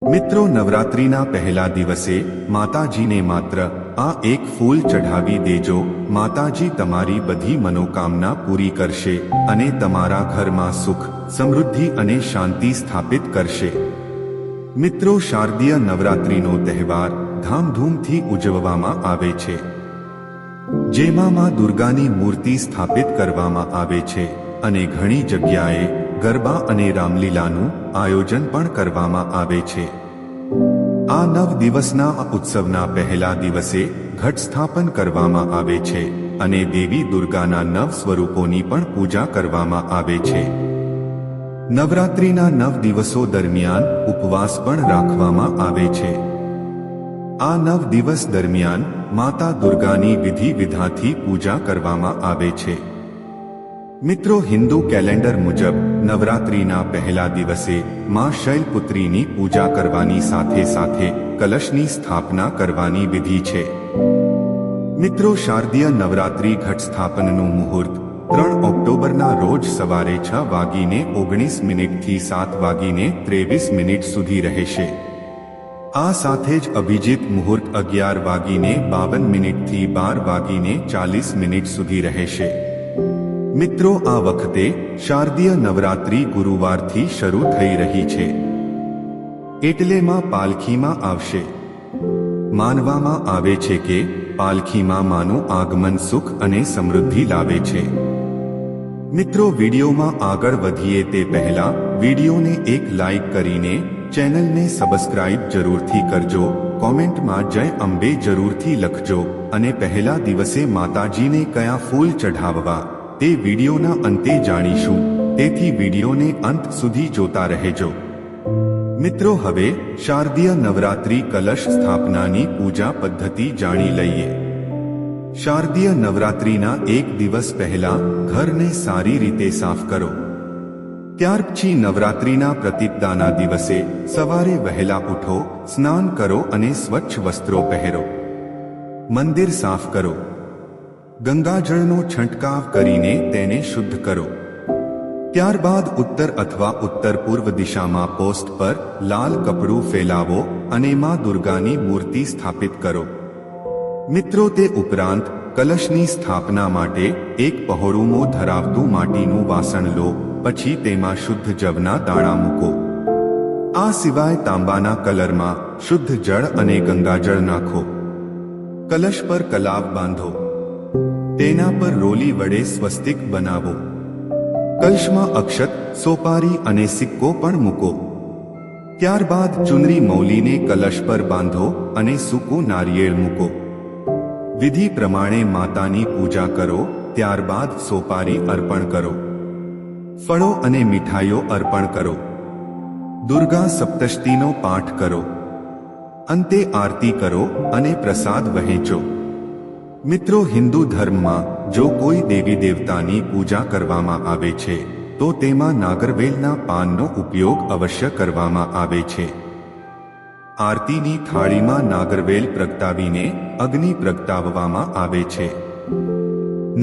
મિત્રો, નવરાત્રિના પહેલા દિવસે માતાજીને માત્ર આ એક ફૂલ ચઢાવી દેજો. માતાજી તમારી બધી મનોકામના પૂરી કરશે અને તમારા ઘરમાં સુખ, સમૃદ્ધિ અને શાંતિ સ્થાપિત કરશે. મિત્રો, શારદીય નવરાત્રિનો તહેવાર ધામધૂમથી ઉજવવામાં આવે છે, જેમાં મા દુર્ગાની મૂર્તિ સ્થાપિત કરવામાં આવે છે અને ઘણી જગ્યાએ ગરબા અને રામલીલાનું આયોજન પણ કરવામાં આવે છે. આ 9 દિવસના આ ઉત્સવના પહેલા દિવસે ઘટ સ્થાપન કરવામાં આવે છે અને દેવી દુર્ગાના 9 સ્વરૂપોની પણ પૂજા કરવામાં આવે છે. નવરાત્રિના 9 દિવસો દરમિયાન ઉપવાસ પણ રાખવામાં આવે છે. આ 9 દિવસ દરમિયાન માતા દુર્ગાની વિધિ વિધાનથી પૂજા કરવામાં આવે છે. મિત્રો, હિન્દુ કેલેન્ડર મુજબ નવરાત્રિના પહેલા દિવસે માં શૈલપુત્રીની પૂજા કરવાની સાથે સાથે કલશની સ્થાપના કરવાની વિધિ છે. મિત્રો, શારદીય નવરાત્રિ ઘટ સ્થાપનનું મુહૂર્ત 3 ઓક્ટોબરના રોજ સવારે 6:19 થી 7:23 સુધી રહેશે. આ સાથે જ અભિજીત મુહૂર્ત 11:52 થી 12:40 સુધી રહેશે. મિત્રો, આ વખતે શારદીય નવરાત્રિ ગુરુવારથી શરૂ થઈ રહી છે, એટલે માં પાલખીમાં આવશે. માનવામાં આવે છે કે પાલખીમાં માનું આગમન સુખ અને સમૃદ્ધિ લાવે છે. મિત્રો, વિડીયોમાં આગળ વધીએ તે પહેલા વિડીયોને એક લાઈક કરીને ચેનલને સબસ્ક્રાઇબ જરૂરથી કરજો. કોમેન્ટમાં જય અંબે જરૂરથી લખજો અને પહેલા દિવસે માતાજીને કયા ફૂલ ચઢાવવા તે વિડીયોના અંતે જાણીશું, તેથી વિડીયોને અંત સુધી જોતા રહેજો. મિત્રો, હવે શારદીય નવરાત્રિ કલશ સ્થાપનાની પૂજા પદ્ધતિ જાણી લઈએ. શારદીય નવરાત્રિના એક દિવસ પહેલા ઘરને સારી રીતે સાફ કરો. ત્યાર પછી નવરાત્રિના પ્રતિપદાના દિવસે સવારે વહેલા ઉઠો, સ્નાન કરો અને સ્વચ્છ વસ્ત્રો પહેરો. મંદિર સાફ કરો. ગંગાજળનો છંટકાવ કરીને તેને શુદ્ધ કરો. ત્યારબાદ ઉત્તર અથવા ઉત્તર પૂર્વ દિશામાં પોસ્ટ પર લાલ કપડું ફેલાવો અને માં દુર્ગાની મૂર્તિ સ્થાપિત કરો. મિત્રો, તે ઉપરાંત કલશની સ્થાપના માટે એક પહોળું મોં ધરાવતું માટીનું વાસણ લો. પછી તેમાં શુદ્ધ જવના દાણા મૂકો. આ સિવાય તાંબાના કલરમાં શુદ્ધ જળ અને ગંગાજળ નાખો. કલશ પર કલાવ બાંધો. તેના પર રોલી વડે સ્વસ્તિક બનાવો. કલશમાં અક્ષત, સોપારી અને સિક્કો પણ મૂકો. ત્યારબાદ ચુનરી મૌલીને કલશ પર બાંધો અને સૂકું નારિયેળ મૂકો. વિધિ પ્રમાણે માતાની પૂજા કરો. ત્યારબાદ સોપારી અર્પણ કરો. ફળો અને મીઠાઈઓ અર્પણ કરો. દુર્ગા સપ્તશતીનો પાઠ કરો. અંતે આરતી કરો અને પ્રસાદ વહેંચો. મિત્રો, હિન્દુ ધર્મમાં જો કોઈ દેવી દેવતાની પૂજા કરવામાં આવે છે તો તેમાં નાગરવેલના પાનનો ઉપયોગ અવશ્ય કરવામાં આવે છે. આરતીની થાળીમાં નાગરવેલ પ્રગટાવીને અગ્નિ પ્રગટાવવામાં આવે છે.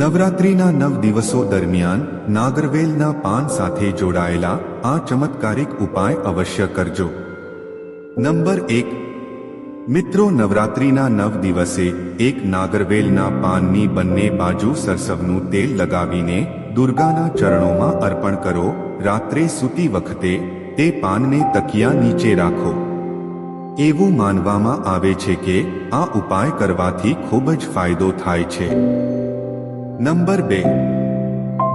નવરાત્રિના 9 દિવસો દરમિયાન નાગરવેલના પાન સાથે જોડાયેલા આ ચમત્કારિક ઉપાય અવશ્ય કરજો. નંબર 1. મિત્રો, નવરાત્રિના 9 દિવસે એક નાગરવેલના પાનની બંને બાજુ સરસવનું તેલ લગાવીને દુર્ગાના ચરણોમાં અર્પણ કરો. રાત્રે સૂતી વખતે તે પાનને તકિયા નીચે રાખો. એવું માનવામાં આવે છે કે આ ઉપાય કરવાથી ખૂબ જ ફાયદો થાય છે. નંબર 2.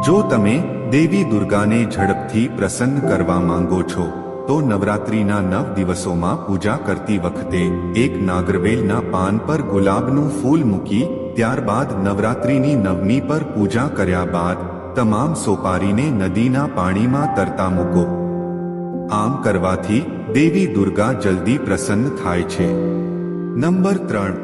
જો તમે દેવી દુર્ગાને ઝડપથી પ્રસન્ન કરવા માંગો છો તો નવરાત્રિના 9 દિવસોમાં પૂજા કરતી વખતે એક નાગરવેલના પાન પર ગુલાબનું ફૂલ મૂકી ત્યારબાદ નવરાત્રિની 9મી પર પૂજા કર્યા બાદ તમામ સોપારીને નદીના પાણીમાં તરતા મૂકો. આમ કરવાથી દેવી દુર્ગા જલ્દી પ્રસન્ન થાય છે. નંબર 3.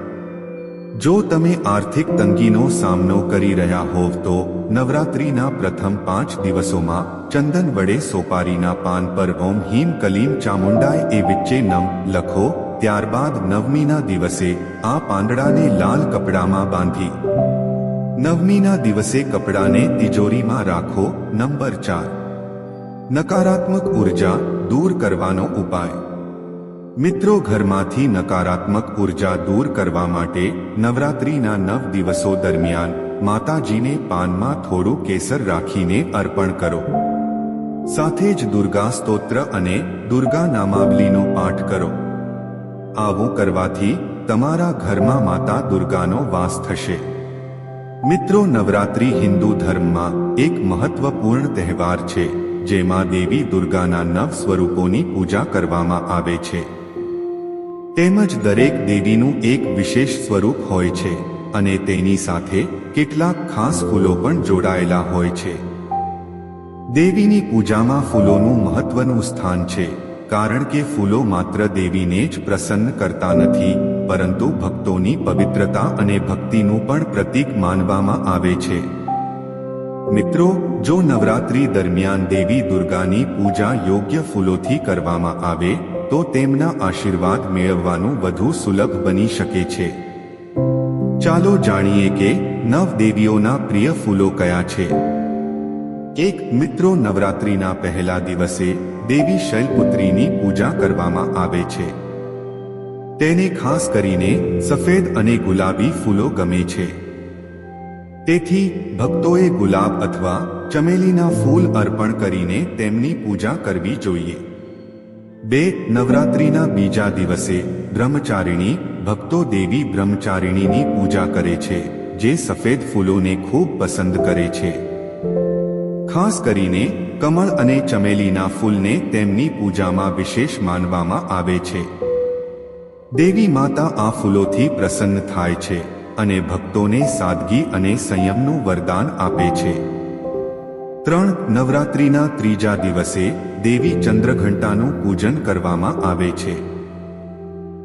જો તમે આર્થિક તંગીનો સામનો કરી રહ્યા હોવ તો નવરાત્રિના પ્રથમ 5 દિવસોમાં ચંદન વડે સોપારીના પાન પર ઓમ હીમ કલીમ ચામુંડાય એ વિચ્ચે નમ લખો. ત્યારબાદ 9મીના દિવસે આ પાંદડાને લાલ કપડામાં બાંધી 9મીના દિવસે કપડાને તિજોરીમાં રાખો. નંબર 4. નકારાત્મક ઉર્જા દૂર કરવાનો ઉપાય. મિત્રો, ઘરમાંથી નકારાત્મક ઉર્જા દૂર કરવા માટે નવરાત્રિના 9 દિવસો દરમિયાન માતાજીને પાનમાં થોડું કેસર રાખીને અર્પણ કરો. સાથે જ દુર્ગા સ્તોત્ર અને દુર્ગા નામાવલીનો પાઠ કરો. આવું કરવાથી તમારા ઘરમાં માતા દુર્ગાનો વાસ થશે. મિત્રો, નવરાત્રિ હિન્દુ ધર્મમાં એક મહત્વપૂર્ણ તહેવાર છે, જેમાં દેવી દુર્ગાના 9 સ્વરૂપોની પૂજા કરવામાં આવે છે. તેમજ દરેક દેવીનું એક વિશેષ સ્વરૂપ હોય છે અને તેની સાથે કેટલાક ખાસ ફૂલો પણ જોડાયેલા હોય છે. દેવીની પૂજામાં ફૂલોનું મહત્વનું સ્થાન છે, કારણ કે ફૂલો માત્ર દેવીને જ પ્રસન્ન કરતા નથી, પરંતુ ભક્તોની પવિત્રતા અને ભક્તિનું પણ પ્રતીક માનવામાં આવે છે. મિત્રો, જો નવરાત્રિ દરમિયાન દેવી દુર્ગાની પૂજા યોગ્ય ફૂલોથી કરવામાં આવે તો તેમના આશીર્વાદ મેળવવાનું વધુ સુલભ બની શકે છે. ચાલો જાણીએ કે 9 દેવીઓના પ્રિય ફૂલો કયા છે. 1. મિત્રો, નવરાત્રિના પહેલા દિવસે દેવી શૈલપુત્રીની પૂજા કરવામાં આવે છે. તેને ખાસ કરીને સફેદ અને ગુલાબી ફૂલો ગમે છે. તેથી ભક્તોએ ગુલાબ અથવા ચમેલીના ફૂલ અર્પણ કરીને તેમની પૂજા કરવી જોઈએ. 2. નવરાત્રિના બીજા દિવસે બ્રહ્મચારિણી ભક્તો દેવી બ્રહ્મચારિણીની પૂજા કરે છે, જે સફેદ ફૂલોને ખૂબ પસંદ કરે છે. ખાસ કરીને કમળ અને ચમેલીના ફૂલને તેમની પૂજામાં વિશેષ માનવામાં આવે છે. દેવી માતા આ ફૂલોથી પ્રસન્ન થાય છે અને ભક્તોને સાદગી અને સંયમનું વરદાન આપે છે. 3. નવરાત્રિના ત્રીજા દિવસે દેવી ચંદ્રઘંટાનું પૂજન કરવામાં આવે છે.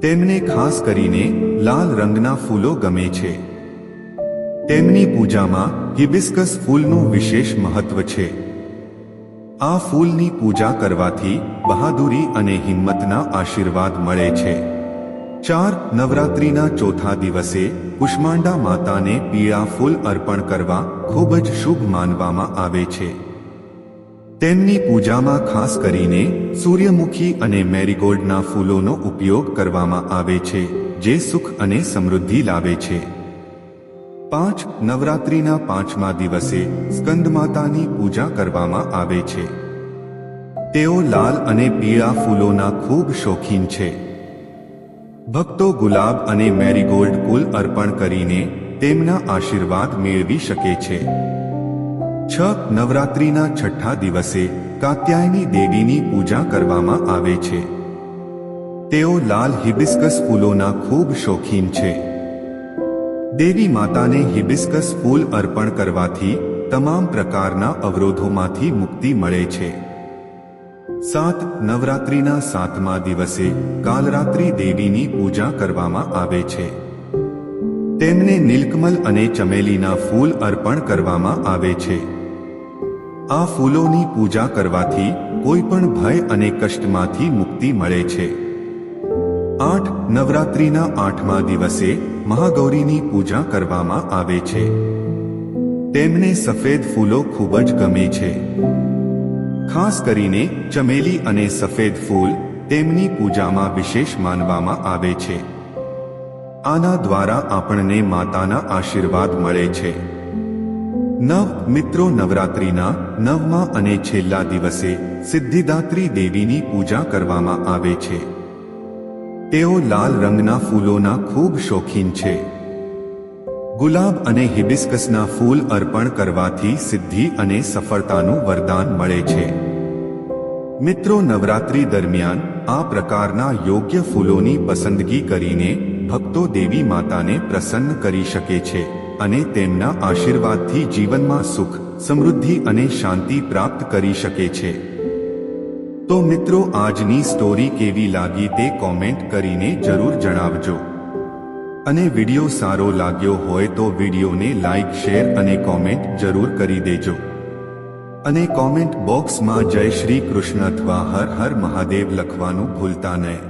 તેમને ખાસ કરીને લાલ રંગના ફૂલો ગમે છે. તેમની પૂજામાં હિબિસ્કસ ફૂલનું વિશેષ મહત્વ છે. આ ફૂલની પૂજા કરવાથી બહાદુરી અને હિંમતના આશીર્વાદ મળે છે. 4. નવરાત્રિના ચોથા દિવસે કુષ્માંડા માતાને પીળા ફૂલ અર્પણ કરવા ખૂબ જ શુભ માનવામાં આવે છે. તેમની પૂજામાં ખાસ કરીને સૂર્યમુખી અને મેરીગોલ્ડના ફૂલોનો ઉપયોગ કરવામાં આવે છે, જે સુખ અને સમૃદ્ધિ લાવે છે. 5. નવરાત્રિના પાંચમા દિવસે સ્કંદમાતાની પૂજા કરવામાં આવે છે. તેઓ લાલ અને પીળા ફૂલોના ખૂબ શોખીન છે. ભક્તો ગુલાબ અને મેરીગોલ્ડ ફૂલ અર્પણ કરીને તેમના આશીર્વાદ મેળવી શકે છે. 6. નવરાત્રિના છઠ્ઠા દિવસે કાત્યાયની દેવીની પૂજા કરવામાં આવે છે. તેઓ લાલ હિબિસ્કસ ફૂલોના ખૂબ શોખીન છે. દેવી માતાને હિબિસ્કસ ફૂલ અર્પણ કરવાથી તમામ પ્રકારના અવરોધોમાંથી મુક્તિ મળે છે. 7. નવરાત્રિના સાતમા દિવસે કાલરાત્રિ દેવીની પૂજા કરવામાં આવે છે. તેમને નીલકમલ અને ચમેલીના ફૂલ અર્પણ કરવામાં આવે છે. આ ફૂલોની પૂજા કરવાથી કોઈ પણ ભય અને કષ્ટમાંથી મુક્તિ મળે છે. 8. નવરાત્રિના આઠમા દિવસે મહાગૌરીની પૂજા કરવામાં આવે છે. તેમને સફેદ ફૂલો ખૂબ જ ગમે છે. ખાસ કરીને ચમેલી અને સફેદ ફૂલ તેમની પૂજામાં વિશેષ માનવામાં આવે છે. આના દ્વારા આપણને માતાના આશીર્વાદ મળે છે. 9. મિત્રો, નવરાત્રિના 9મા અને છેલ્લા દિવસે સિદ્ધિદાત્રી દેવીની પૂજા કરવામાં આવે છે. તેઓ લાલ રંગના ફૂલોના ખૂબ શોખીન છે. ગુલાબ અને હિબિસ્કસના ફૂલ અર્પણ કરવાથી સિદ્ધિ અને સફળતાનું વરદાન મળે છે. મિત્રો, નવરાત્રિ દરમિયાન આ પ્રકારના યોગ્ય ફૂલોની પસંદગી કરીને ભક્તો દેવી માતાને પ્રસન્ન કરી શકે છે અને તેમના આશીર્વાદથી જીવનમાં સુખ, સમૃદ્ધિ અને શાંતિ પ્રાપ્ત કરી શકે છે. તો મિત્રો, આજની સ્ટોરી કેવી લાગી તે કોમેન્ટ કરીને જરૂર જણાવજો. અને વિડિયો સારો લાગ્યો હોય તો વિડિયોને લાઈક, શેર અને કોમેન્ટ જરૂર કરી દેજો. અને કોમેન્ટ બોક્સમાં જય શ્રી કૃષ્ણ અથવા હર હર મહાદેવ લખવાનું ભૂલતા નહીં,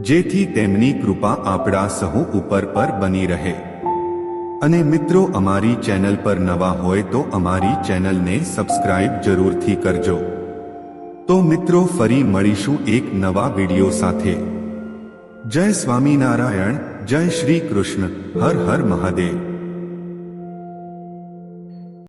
જેથી તેમની કૃપા આપણા સહુ ઉપર પર બની રહે. અને મિત્રો, અમારી ચેનલ પર નવા હોય તો અમારી ચેનલને સબસ્ક્રાઇબ જરૂરથી કરજો. તો મિત્રો ફરી મળીશું એક નવા વિડિયો સાથે। જય સ્વામિનારાયણ, જય શ્રી કૃષ્ણ, હર હર મહાદેવ।